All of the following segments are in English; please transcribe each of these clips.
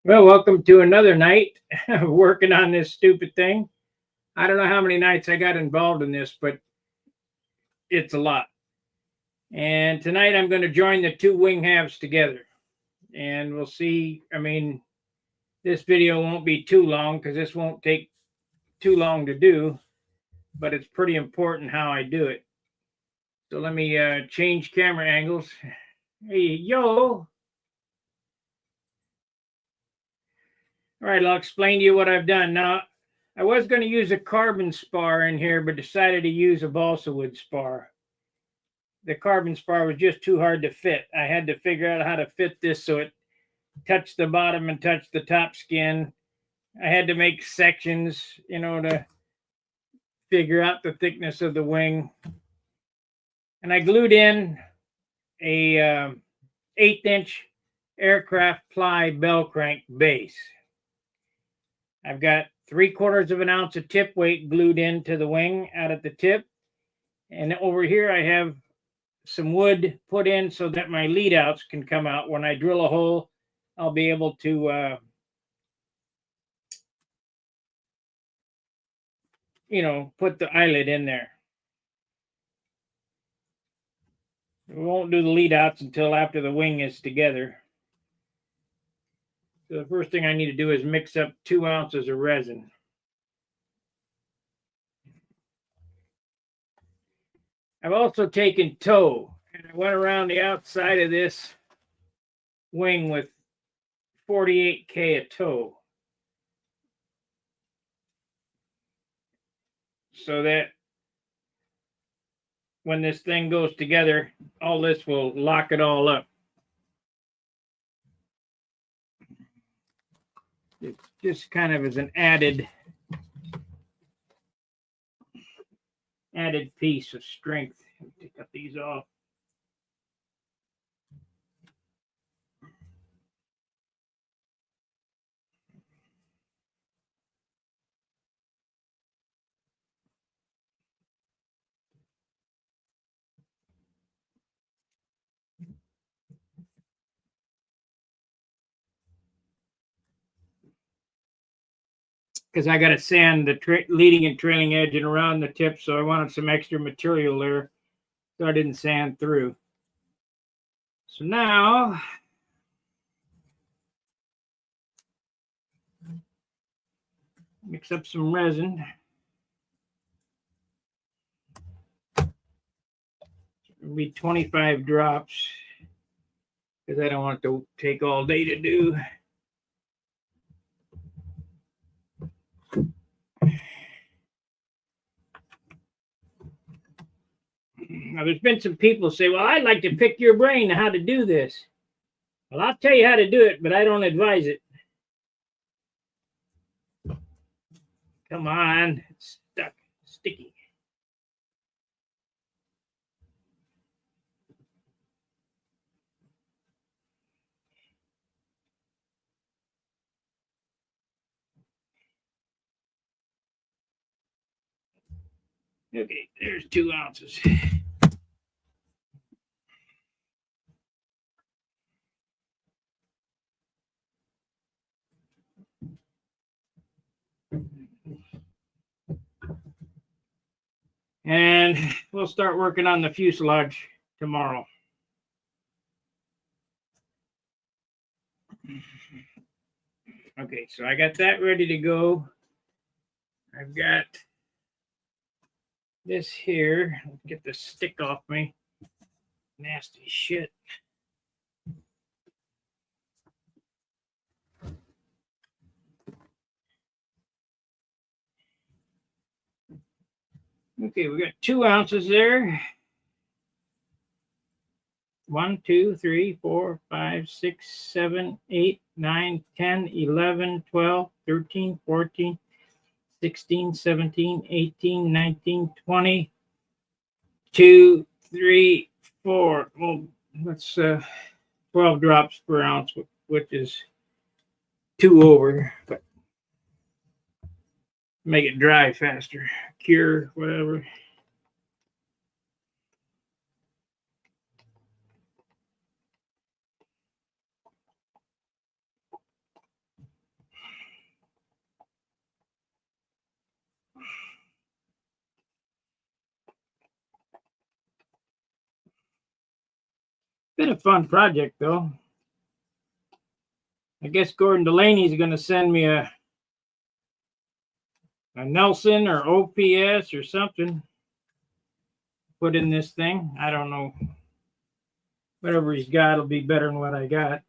Well, welcome to another night of working on this stupid thing. I don't know how many nights I got involved in this, but it's a lot. And tonight I'm going to join the two wing halves together. And we'll see. This video won't be too long because this won't take too long to do, but it's pretty important how I do it. So let me change camera angles. Hey, yo. All right, I'll explain to you what I've done. Now, I was going to use a carbon spar in here, but decided to use a balsa wood spar. The carbon spar was just too hard to fit. I had to figure out how to fit this so it touched the bottom and touched the top skin. I had to make sections, to figure out the thickness of the wing. And I glued in a 1/8-inch aircraft ply bell crank base. I've got 3/4 of an ounce of tip weight glued into the wing out at the tip. And over here I have some wood put in so that my lead outs can come out. When I drill a hole, I'll be able to, put the eyelet in there. We won't do the lead outs until after the wing is together. So the first thing I need to do is mix up 2 ounces of resin. I've also taken tow, and I went around the outside of this wing with 48K of tow, so that when this thing goes together, all this will lock it all up. It just kind of is an added piece of strength. To cut these off. Because I got to sand the leading and trailing edge and around the tip, so I wanted some extra material there, so I didn't sand through. So now mix up some resin. It'll be 25 drops because I don't want it to take all day to do. Now, there's been some people say, well, I'd like to pick your brain on how to do this. Well, I'll tell you how to do it, but I don't advise it. Come on, it's stuck, sticky. Okay, there's 2 ounces. And we'll start working on the fuselage tomorrow. Okay, so I got that ready to go. I've got this here. Let's get the stick off me. Nasty shit. Okay, we got 2 ounces there. 1, 2, 3, 4, 5, 6, 7, 8, 9, 10, 11, 12, 13, 14, 16, 17, 18, 19, 20, 2, 3, 4. Well, that's 12 drops per ounce, which is 2 over, but make it dry faster, cure, whatever. been a fun project, though. I guess Gordon Delaney's going to send me a Nelson or OPS or something. Put in this thing. I don't know. Whatever he's got will be better than what I got.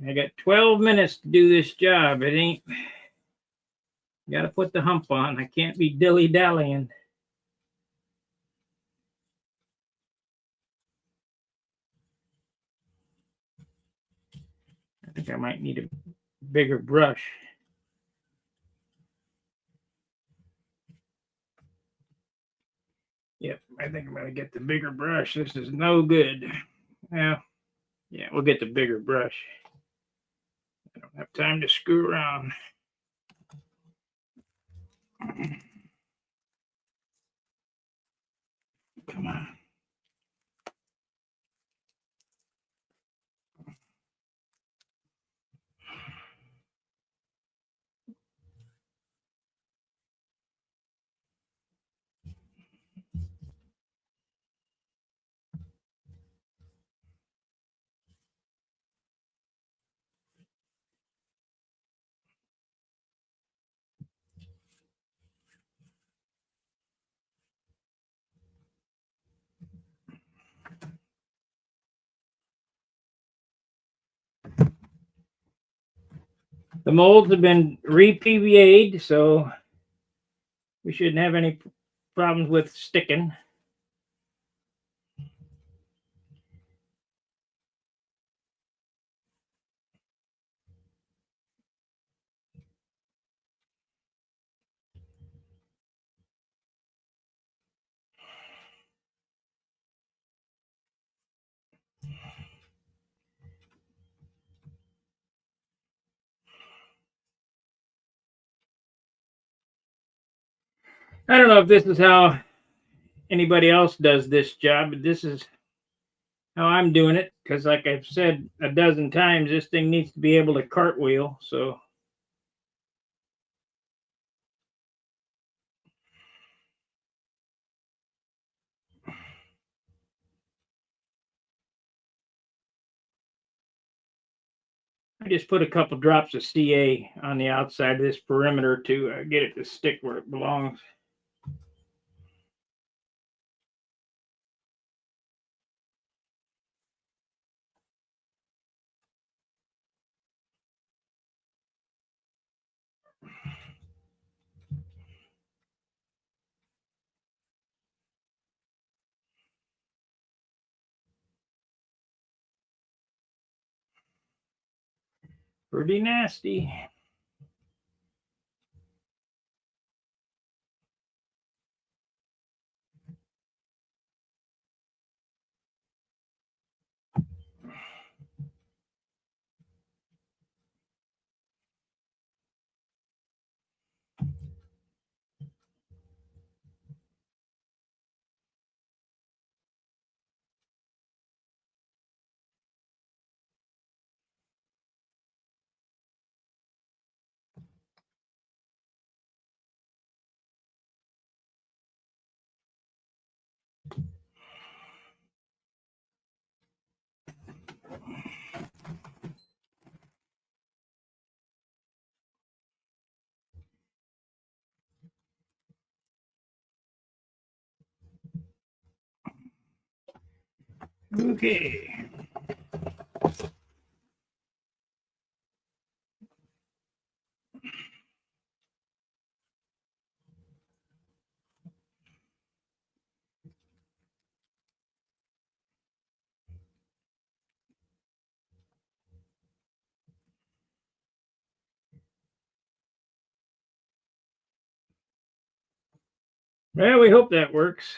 I got 12 minutes to do this job. It ain't. Got to put the hump on. I can't be dilly-dallying. I think I might need a bigger brush. Yep, I think I'm going to get the bigger brush. This is no good. Well, yeah, we'll get the bigger brush. I don't have time to screw around. Come on. The molds have been re-PVA'd, so we shouldn't have any problems with sticking. I don't know if this is how anybody else does this job, but this is how I'm doing it, because like I've said a dozen times, this thing needs to be able to cartwheel. So I just put a couple drops of CA on the outside of this perimeter to get it to stick where it belongs. Pretty nasty. Okay. Well, we hope that works.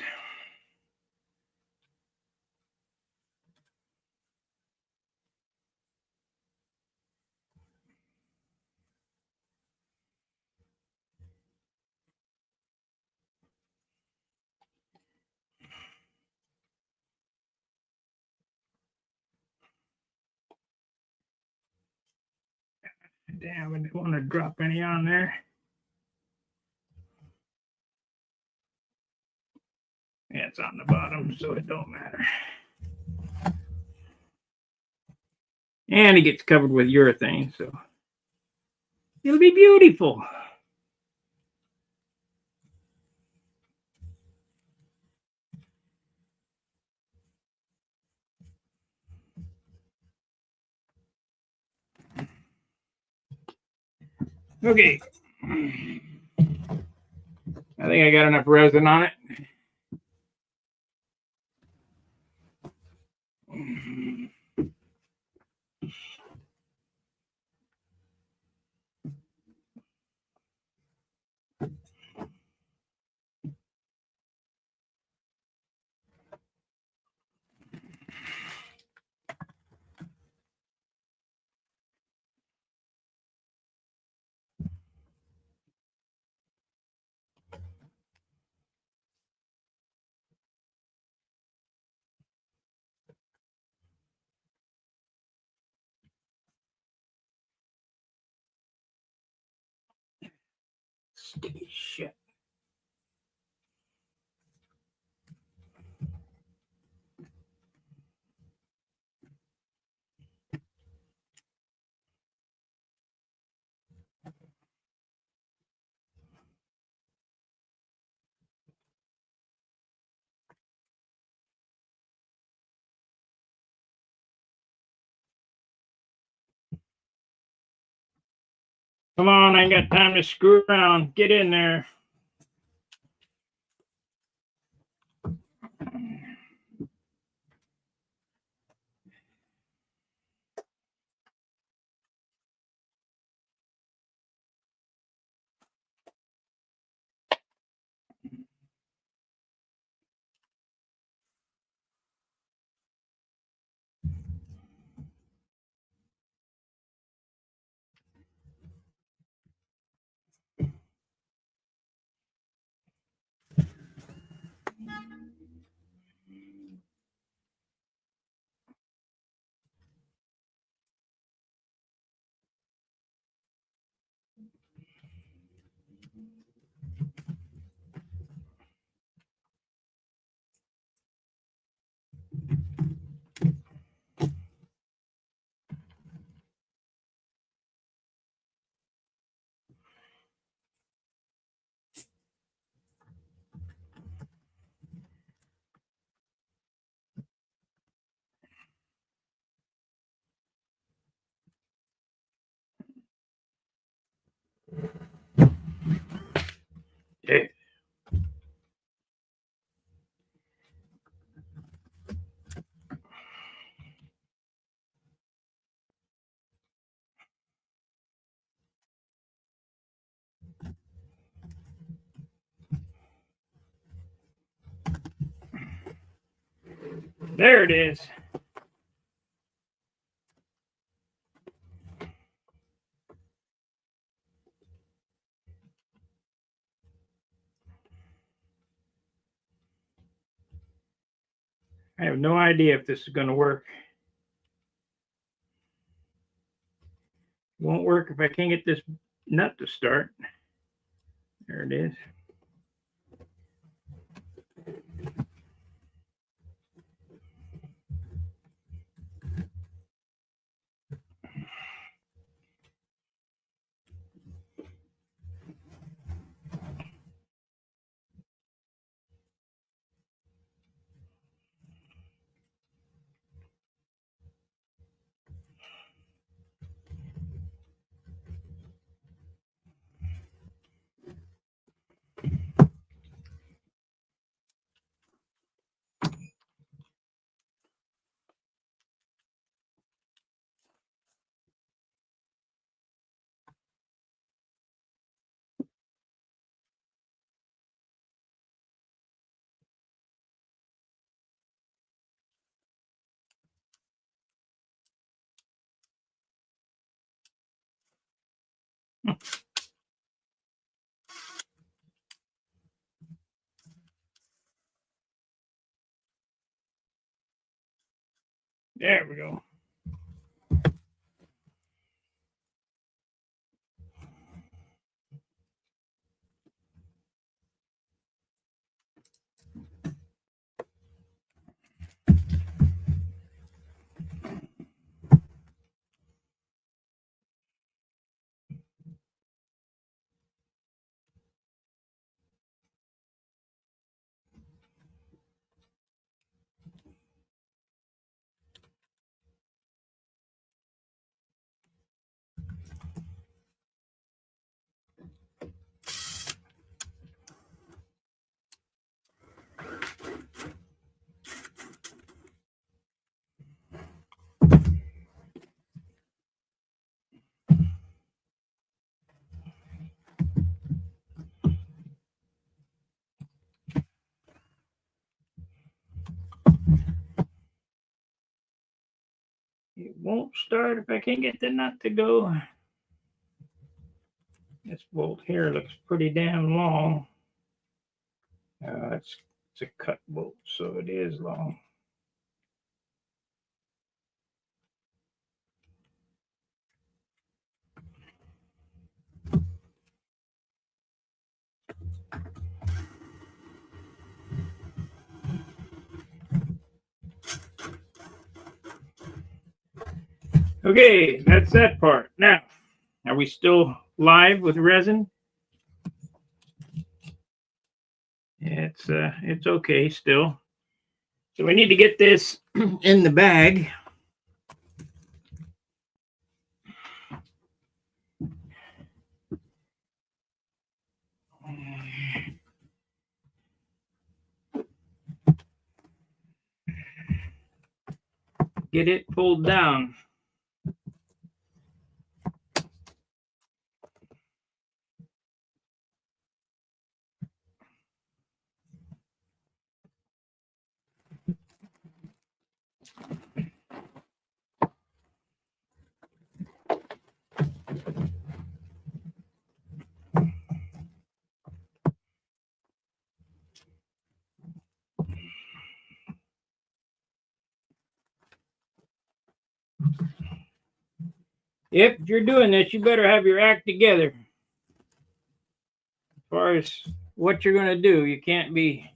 damn, I didn't want to drop any on there. Yeah, it's on the bottom, so it don't matter. And it gets covered with urethane, so it'll be beautiful. Okay. I think I got enough resin on it. Sticky shit. Come on, I ain't got time to screw around. Get in there. Yeah. There it is. I have no idea if this is going to work. It won't work if I can't get this nut to start. There it is. There we go. won't start if I can't get the nut to go. This bolt here looks pretty damn long. It's a cut bolt, so it is long. Okay, that's that part. Now, are we still live with resin? It's okay still. So we need to get this in the bag. Get it pulled down. If you're doing this, you better have your act together. As far as what you're going to do, you can't be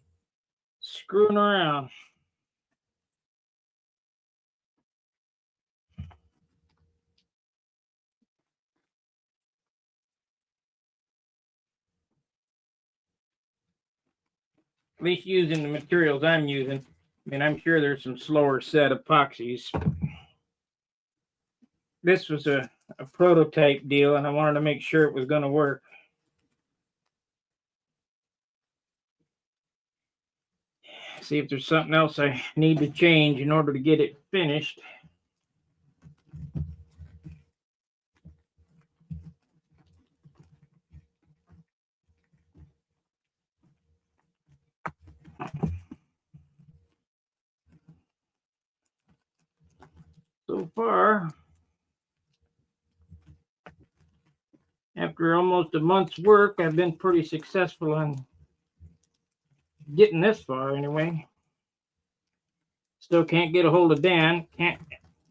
screwing around. At least using the materials I'm using. I mean, I'm sure there's some slower set epoxies. This was a prototype deal, and I wanted to make sure it was going to work. See if there's something else I need to change in order to get it finished. So far, after almost a month's work, I've been pretty successful on getting this far anyway. Still can't get a hold of Dan. Can't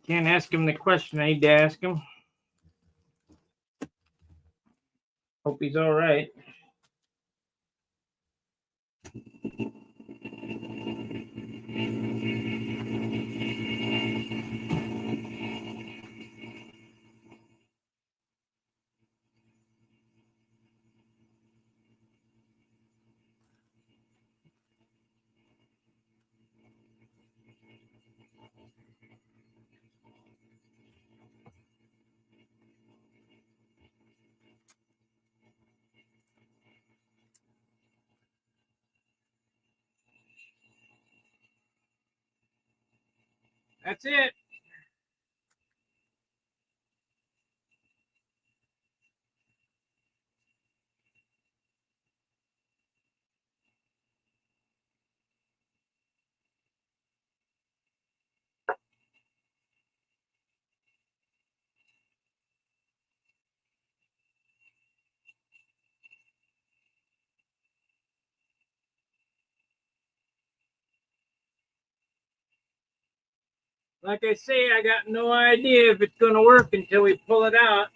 ask him the question I need to ask him. Hope he's all right. That's it. Like I say, I got no idea if it's going to work until we pull it out.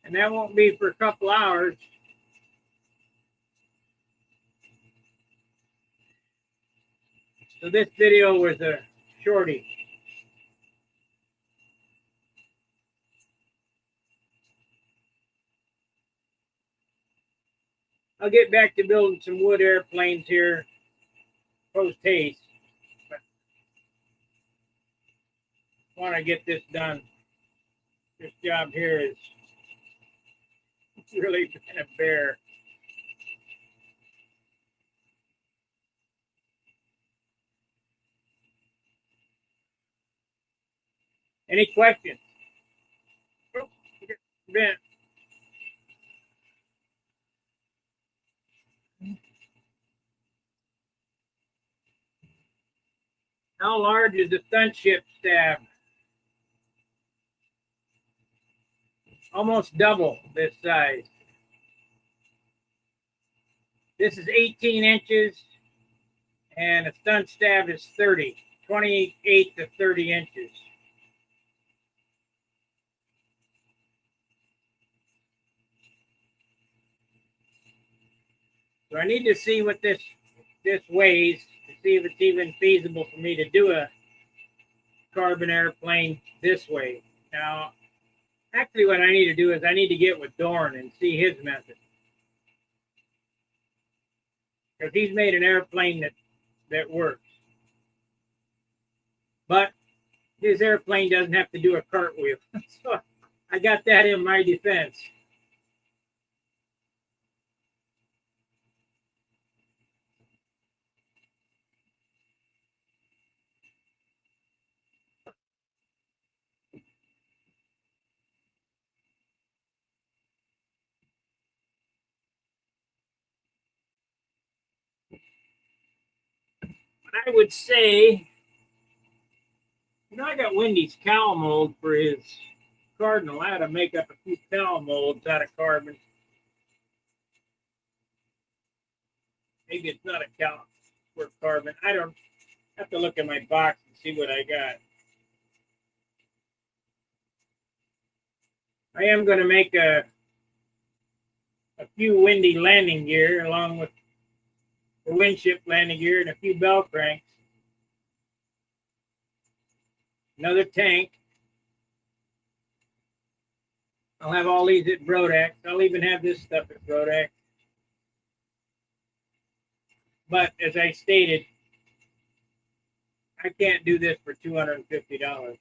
And that won't be for a couple hours. So this video was a shorty. I'll get back to building some wood airplanes here post haste. Want to get this done. This job here is really been a bear. Any questions? Oh, Ben. How large is the stunt ship staff? Almost double this size. This is 18 inches, and a stunt staff is 30, 28 to 30 inches. So I need to see what this weighs to see if it's even feasible for me to do a carbon airplane this way. Now, actually what I need to do is I need to get with Dorn and see his method. Because he's made an airplane that works. But his airplane doesn't have to do a cartwheel. So I got that in my defense. But I would say, I got Wendy's cowl mold for his Cardinal. I had to make up a few cowl molds out of carbon. Maybe it's not a cowl for carbon. I don't have to look at my box and see what I got. I am going to make a few Wendy landing gear along with the Windship landing gear and a few bell cranks. Another tank. I'll have all these at Brodax. I'll even have this stuff at Brodax. But as I stated, I can't do this for $250.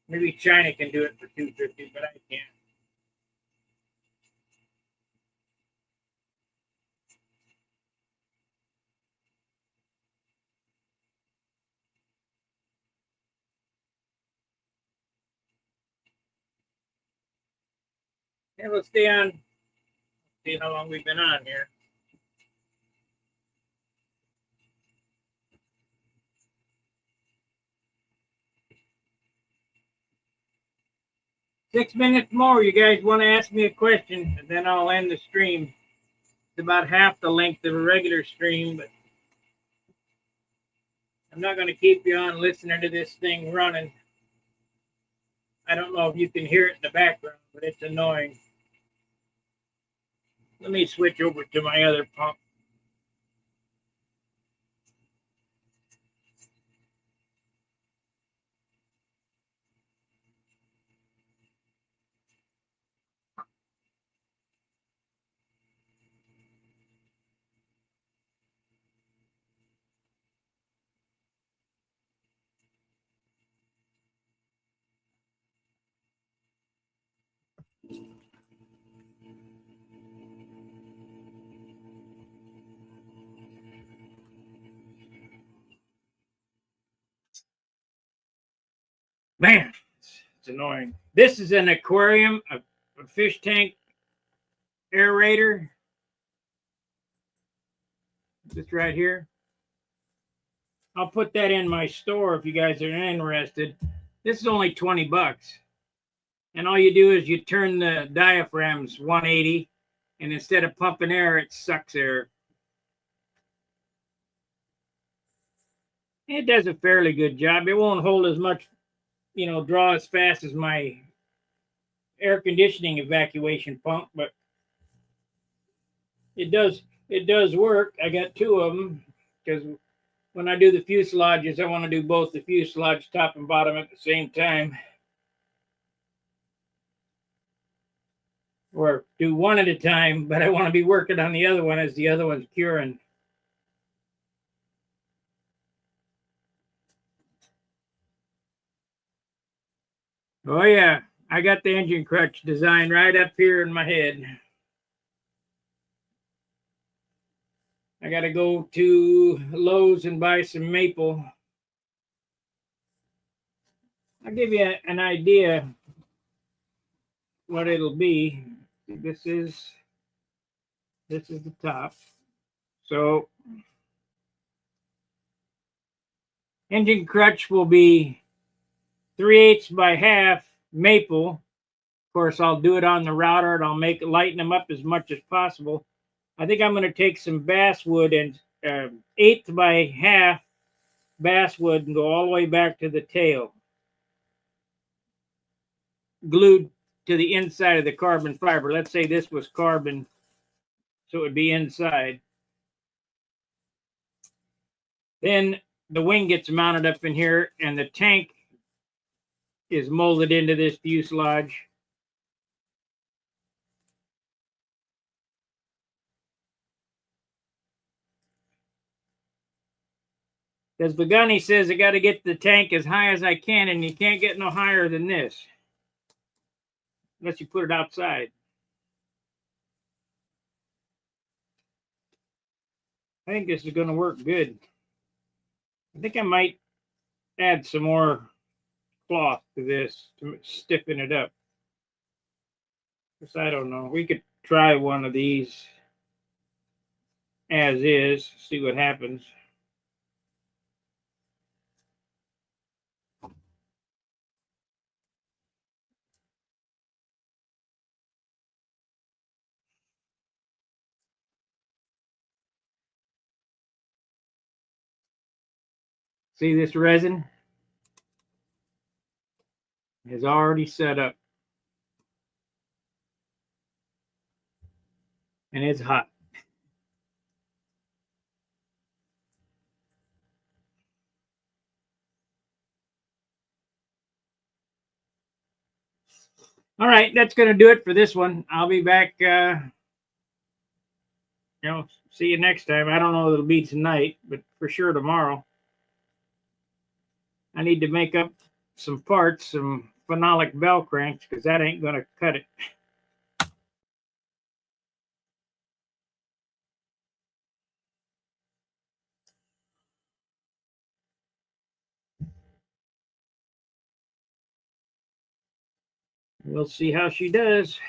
Maybe China can do it for $250, but I can't. Yeah, we'll stay on. See how long we've been on here. Six minutes more. You guys want to ask me a question, and then I'll end the stream. It's about half the length of a regular stream, but I'm not going to keep you on listening to this thing running. I don't know if you can hear it in the background, but it's annoying. Let me switch over to my other pump. Man, it's annoying. This is an aquarium, a fish tank aerator. This right here. I'll put that in my store if you guys are interested. This is only 20 bucks. And all you do is you turn the diaphragms 180, and instead of pumping air, it sucks air. It does a fairly good job. It won't hold as much, draw as fast as my air conditioning evacuation pump, but it does work. I got two of them because when I do the fuselages, I want to do both the fuselage top and bottom at the same time. Or do one at a time, but I want to be working on the other one as the other one's curing. Oh yeah, I got the engine crutch design right up here in my head. I got to go to Lowe's and buy some maple. I'll give you an idea what it'll be. This is the top. So Engine crutch will be 3/8 by half maple. Of course, I'll do it on the router and I'll lighten them up as much as possible. I think I'm going to take some basswood and 1/8 by half basswood and go all the way back to the tail, glued to the inside of the carbon fiber. Let's say this was carbon, so it would be inside. Then the wing gets mounted up in here and the tank is molded into this fuselage. Because Pagani says I got to get the tank as high as I can, and you can't get no higher than this unless you put it outside. I think this is going to work good. I think I might add some more cloth to this to stiffen it up. Because I don't know. We could try one of these as is, see what happens. See, this resin is already set up. And it's hot. All right, that's going to do it for this one. I'll be back, see you next time. I don't know if it'll be tonight, but for sure tomorrow. I need to make up some parts, some phenolic bell cranks, because that ain't going to cut it. We'll see how she does.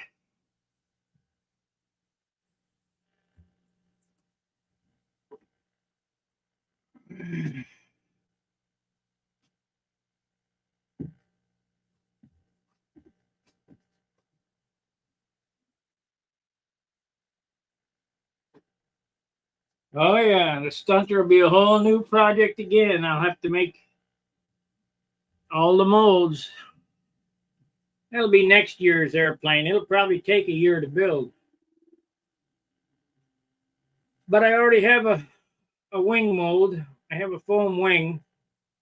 Oh yeah, the stunter will be a whole new project again. I'll have to make all the molds. That'll be next year's airplane. It'll probably take a year to build. But I already have a wing mold. I have a foam wing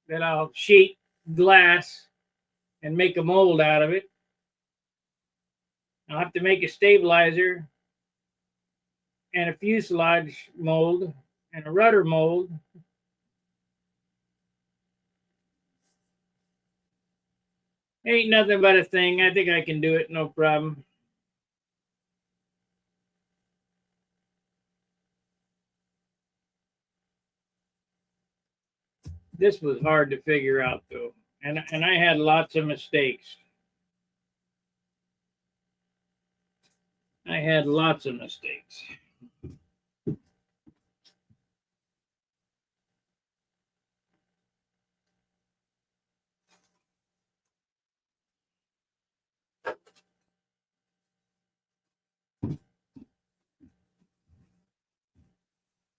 that I'll sheet glass and make a mold out of it. I'll have to make a stabilizer and a fuselage mold and a rudder mold. Ain't nothing but a thing. I think I can do it, no problem. This was hard to figure out though, and I had lots of mistakes. I had lots of mistakes.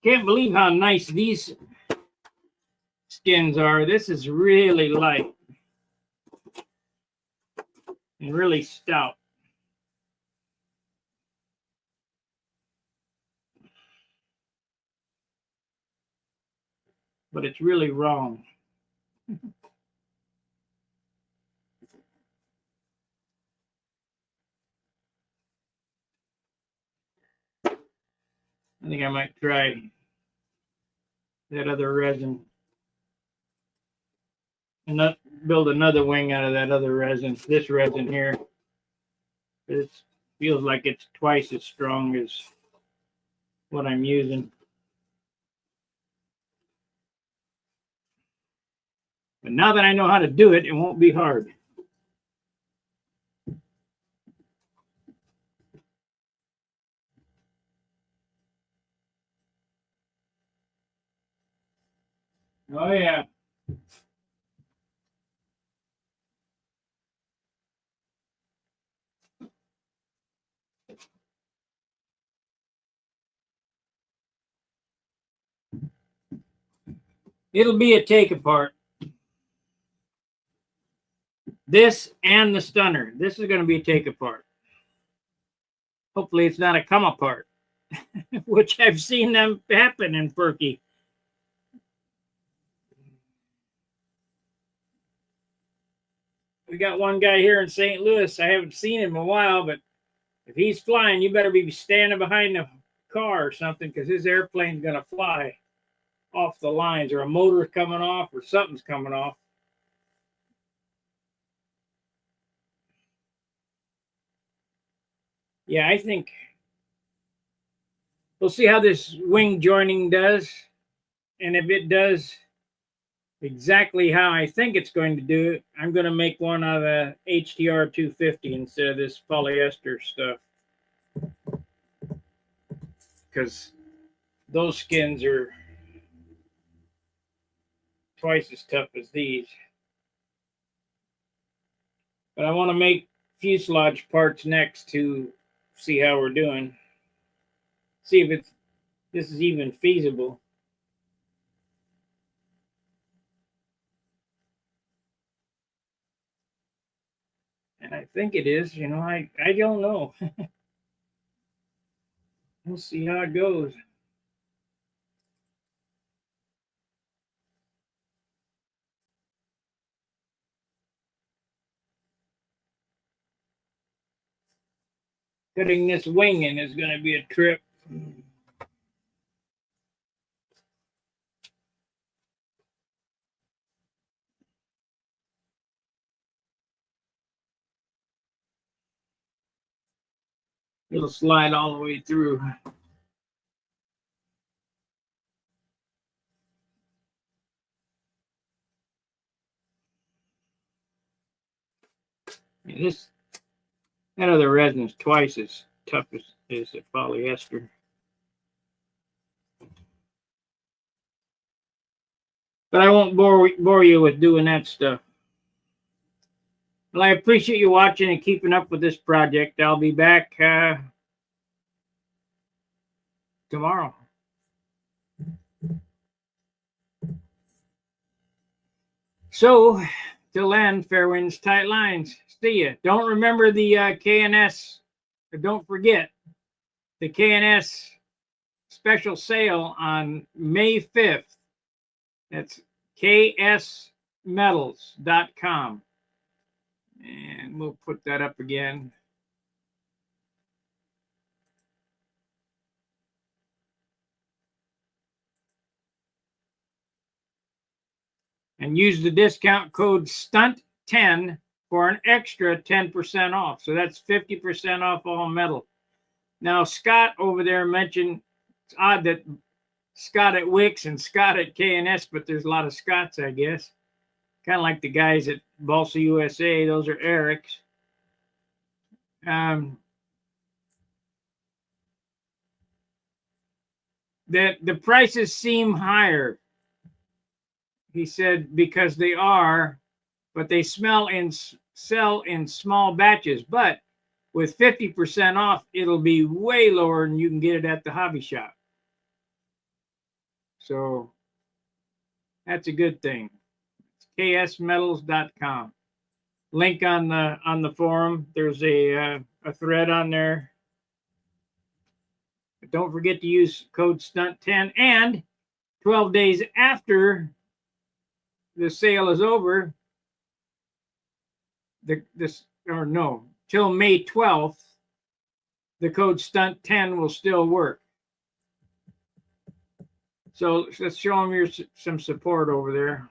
Can't believe how nice these skins are. This is really light and really stout. But it's really wrong. I think I might try that other resin and not build another wing out of that other resin. This resin here, it feels like it's twice as strong as what I'm using. But now that I know how to do it, it won't be hard. Oh yeah. It'll be a take apart. This and the stunner. This is going to be a take apart. Hopefully it's not a come apart, which I've seen them happen in Perky. We got one guy here in St. Louis. I haven't seen him in a while, but if he's flying, you better be standing behind the car or something, because his airplane's going to fly off the lines, or a motor's coming off, or something's coming off. Yeah, I think we'll see how this wing joining does. And if it does exactly how I think it's going to do it, I'm going to make one out of HTR 250 instead of this polyester stuff, because those skins are twice as tough as these. But I want to make fuselage parts next to see how we're doing. See if this is even feasible. And I think it is. You know, I don't know. We'll see how it goes. Putting this wing in is going to be a trip. It'll slide all the way through. Yeah, that other resin is twice as tough as the polyester. But I won't bore you with doing that stuff. Well, I appreciate you watching and keeping up with this project. I'll be back tomorrow. So, till then, fair winds, tight lines. See ya. Don't remember the KNS, don't forget the KNS special sale on May 5th. That's ksmetals.com. And we'll put that up again. And use the discount code STUNT10 for an extra 10% off. So that's 50% off all metal. Now, Scott over there mentioned, it's odd that Scott at Wix and Scott at KNS, but there's a lot of Scotts, I guess. Kind of like the guys at Balsa USA. Those are Eric's. The prices seem higher, he said, because they are, but they sell in small batches. But with 50% off, it'll be way lower than you can get it at the hobby shop. So that's a good thing. It's ksmetals.com. Link on the forum. There's a thread on there. But don't forget to use code STUNT10. And 12 days after the sale is over, till May 12th, the code STUNT10 will still work. So let's show them some support over there.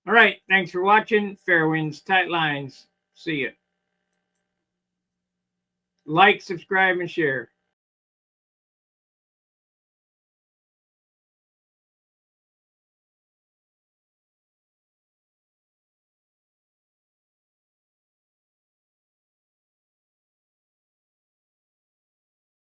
All right. Thanks for watching. Fair winds, tight lines. See ya. Like, subscribe, and share.